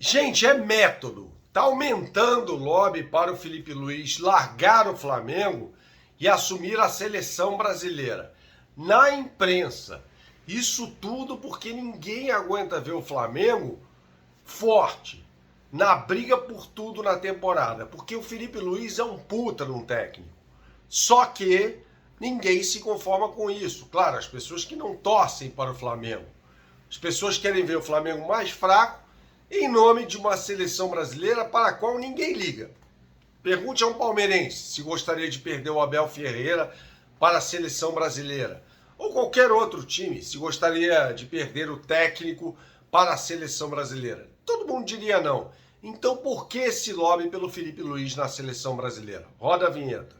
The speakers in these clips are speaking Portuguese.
Gente, é método. Tá aumentando o lobby para o Felipe Luiz largar o Flamengo e assumir a seleção brasileira. Na imprensa, isso tudo porque ninguém aguenta ver o Flamengo forte na briga por tudo na temporada, porque o Felipe Luiz é um puta de um técnico. Só que ninguém se conforma com isso. Claro, as pessoas que não torcem para o Flamengo. As pessoas querem ver o Flamengo mais fraco em nome de uma seleção brasileira para a qual ninguém liga. Pergunte a um palmeirense se gostaria de perder o Abel Ferreira para a seleção brasileira. Ou qualquer outro time, se gostaria de perder o técnico para a seleção brasileira. Todo mundo diria não. Então por que esse lobby pelo Felipe Luiz na seleção brasileira? Roda a vinheta.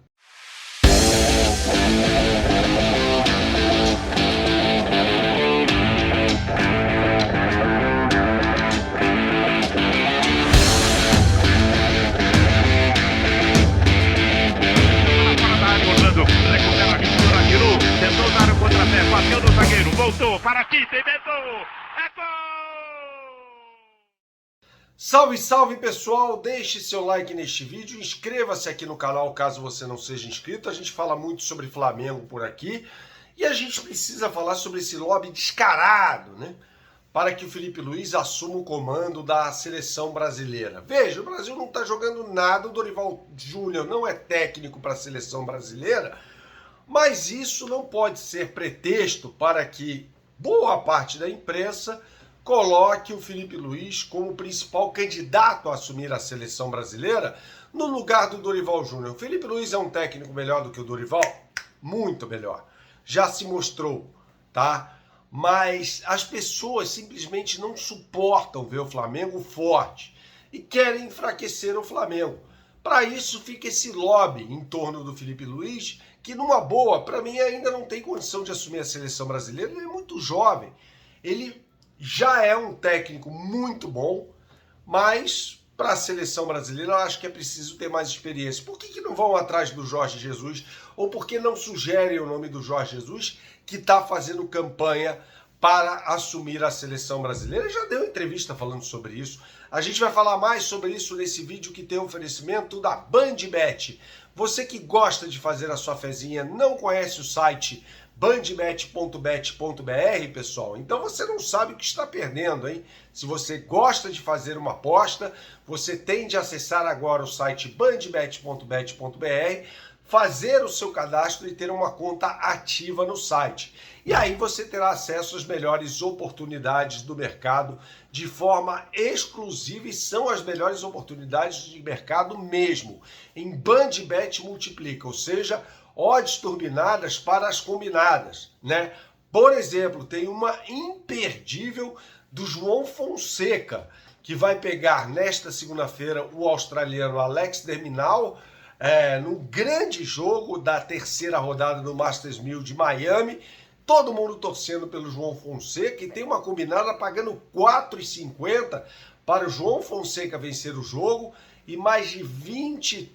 Recupera a mistura, Giru, tentou dar o contrapé, bateu no zagueiro, voltou, para aqui, inventou, é gol! Salve, salve pessoal, deixe seu like neste vídeo, inscreva-se aqui no canal caso você não seja inscrito, a gente fala muito sobre Flamengo por aqui e a gente precisa falar sobre esse lobby descarado, né? Para que o Felipe Luiz assuma o comando da seleção brasileira. Veja, o Brasil não está jogando nada, o Dorival Júnior não é técnico para a seleção brasileira, mas isso não pode ser pretexto para que boa parte da imprensa coloque o Felipe Luiz como principal candidato a assumir a seleção brasileira no lugar do Dorival Júnior. O Felipe Luiz é um técnico melhor do que o Dorival? Muito melhor. Já se mostrou, tá? Mas as pessoas simplesmente não suportam ver o Flamengo forte e querem enfraquecer o Flamengo. Para isso fica esse lobby em torno do Felipe Luiz, que numa boa, para mim ainda não tem condição de assumir a seleção brasileira, ele é muito jovem. Ele já é um técnico muito bom, mas para a seleção brasileira eu acho que é preciso ter mais experiência. Por que não vão atrás do Jorge Jesus? Ou por que não sugerem o nome do Jorge Jesus, que está fazendo campanha para assumir a seleção brasileira? Já deu entrevista falando sobre isso. A gente vai falar mais sobre isso nesse vídeo que tem um oferecimento da BandBet. Você que gosta de fazer a sua fezinha, não conhece o site bandbet.bet.br, pessoal, então você não sabe o que está perdendo, hein? Se você gosta de fazer uma aposta, você tem de acessar agora o site bandbet.bet.br, fazer o seu cadastro e ter uma conta ativa no site. E aí você terá acesso às melhores oportunidades do mercado de forma exclusiva, e são as melhores oportunidades de mercado mesmo. Em BandBet multiplica, ou seja, odds turbinadas para as combinadas, né? Por exemplo, tem uma imperdível do João Fonseca, que vai pegar nesta segunda-feira o australiano Alex de Minaur, no grande jogo da terceira rodada do Masters 1000 de Miami. Todo mundo torcendo pelo João Fonseca e tem uma combinada pagando R$ 4,50 para o João Fonseca vencer o jogo e mais de 23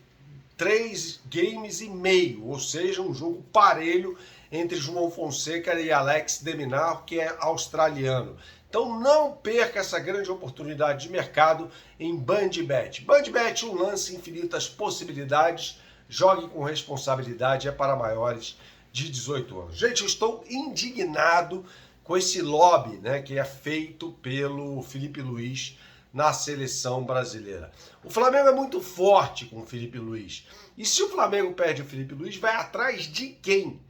games e meio, ou seja, um jogo parelho entre João Fonseca e Alex de Minaur, que é australiano. Então não perca essa grande oportunidade de mercado em BandBet. BandBet, um lance, infinitas possibilidades. Jogue com responsabilidade, é para maiores de 18 anos. Gente, eu estou indignado com esse lobby, né, que é feito pelo Felipe Luiz na seleção brasileira. O Flamengo é muito forte com o Felipe Luiz. E se o Flamengo perde o Felipe Luiz, vai atrás de quem?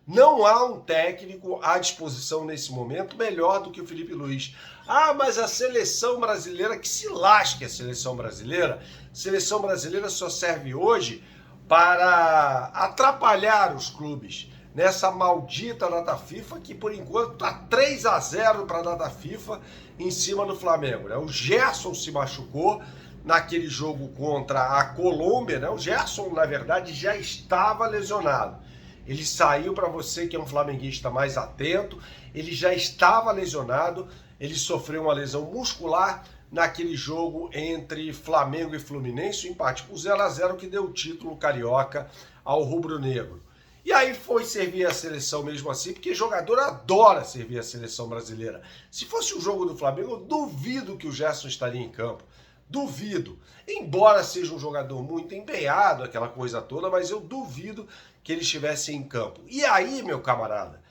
Não há um técnico à disposição nesse momento melhor do que o Felipe Luiz. Ah, mas a seleção brasileira, que se lasque a seleção brasileira. A seleção brasileira só serve hoje para atrapalhar os clubes nessa maldita data FIFA, que por enquanto está 3-0 para a data FIFA em cima do Flamengo, né? O Gerson se machucou naquele jogo contra a Colômbia, né? O Gerson, na verdade, já estava lesionado. Ele saiu, para você que é um flamenguista mais atento, ele já estava lesionado, ele sofreu uma lesão muscular naquele jogo entre Flamengo e Fluminense, o empate por 0-0 que deu o título carioca ao rubro-negro. E aí foi servir a seleção mesmo assim, porque jogador adora servir a seleção brasileira. Se fosse o jogo do Flamengo, eu duvido que o Gerson estaria em campo. Duvido. Embora seja um jogador muito empenhado, aquela coisa toda, mas eu duvido que ele estivesse em campo. E aí, meu camarada,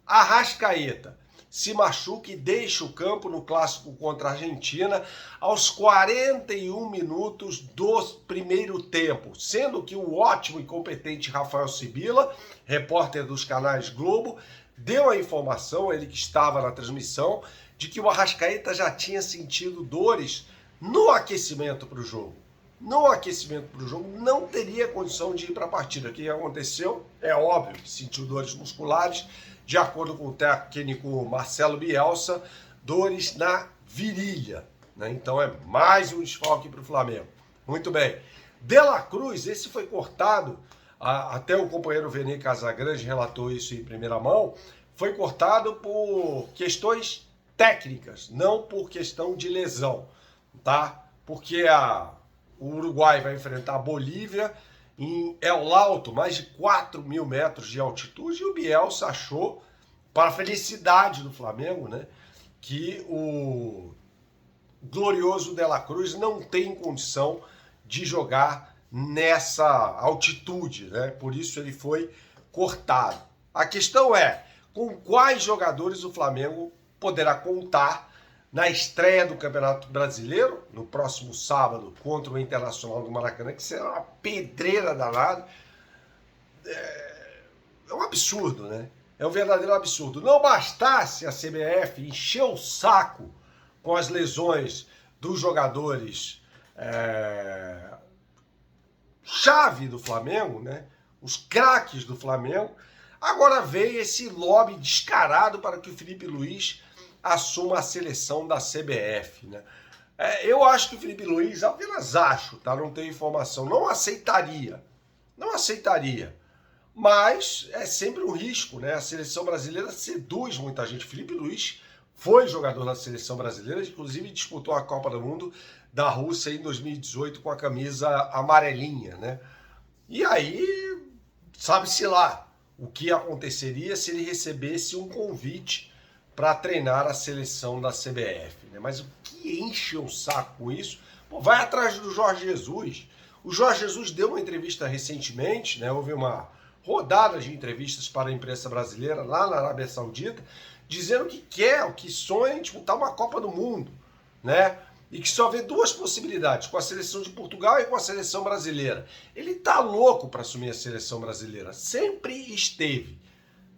Arrascaeta se machuca e deixa o campo no clássico contra a Argentina aos 41 minutos do primeiro tempo, sendo que o ótimo e competente Rafael Sibila, repórter dos canais Globo, deu a informação, ele que estava na transmissão, de que o Arrascaeta já tinha sentido dores no aquecimento para o jogo. No aquecimento para o jogo não teria condição de ir para a partida. O que aconteceu? É óbvio que sentiu dores musculares, de acordo com o técnico Marcelo Bielsa, dores na virilha, né? Então é mais um desfalque para o Flamengo. Muito bem. De La Cruz, esse foi cortado, até o companheiro Vene Casagrande relatou isso em primeira mão, foi cortado por questões técnicas, não por questão de lesão, tá? Porque o Uruguai vai enfrentar a Bolívia em El Alto, mais de 4.000 metros de altitude, e o Bielsa achou, para a felicidade do Flamengo, né, que o glorioso De La Cruz não tem condição de jogar nessa altitude, né? Por isso ele foi cortado. A questão é, com quais jogadores o Flamengo poderá contar na estreia do Campeonato Brasileiro, no próximo sábado, contra o Internacional do Maracanã, que será uma pedreira danada. É um absurdo, né? É um verdadeiro absurdo. Não bastasse a CBF encher o saco com as lesões dos jogadores chave do Flamengo, né? Os craques do Flamengo, agora veio esse lobby descarado para que o Felipe Luiz assuma a seleção da CBF, né? Eu acho que o Felipe Luiz, apenas acho, tá? Não tenho informação, não aceitaria, mas é sempre um risco, né? A seleção brasileira seduz muita gente. Felipe Luiz foi jogador da seleção brasileira, inclusive disputou a Copa do Mundo da Rússia em 2018 com a camisa amarelinha, né? E aí, sabe-se lá o que aconteceria se ele recebesse um convite para treinar a seleção da CBF, né? Mas o que enche o saco com isso? Pô, vai atrás do Jorge Jesus. O Jorge Jesus deu uma entrevista recentemente, né? Houve uma rodada de entrevistas para a imprensa brasileira lá na Arábia Saudita, dizendo que quer, que sonha em disputar uma Copa do Mundo, né? E que só vê duas possibilidades, com a seleção de Portugal e com a seleção brasileira. Ele tá louco para assumir a seleção brasileira, sempre esteve.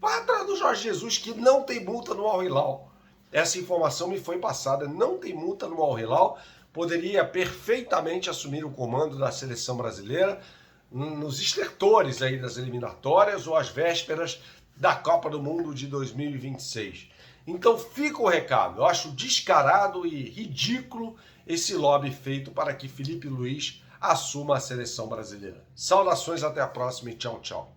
Vai atrás do Jorge Jesus, que não tem multa no Al Hilal. Essa informação me foi passada, não tem multa no Al Hilal, poderia perfeitamente assumir o comando da seleção brasileira nos estertores aí das eliminatórias ou às vésperas da Copa do Mundo de 2026. Então fica o recado, eu acho descarado e ridículo esse lobby feito para que Felipe Luiz assuma a seleção brasileira. Saudações, até a próxima e tchau, tchau.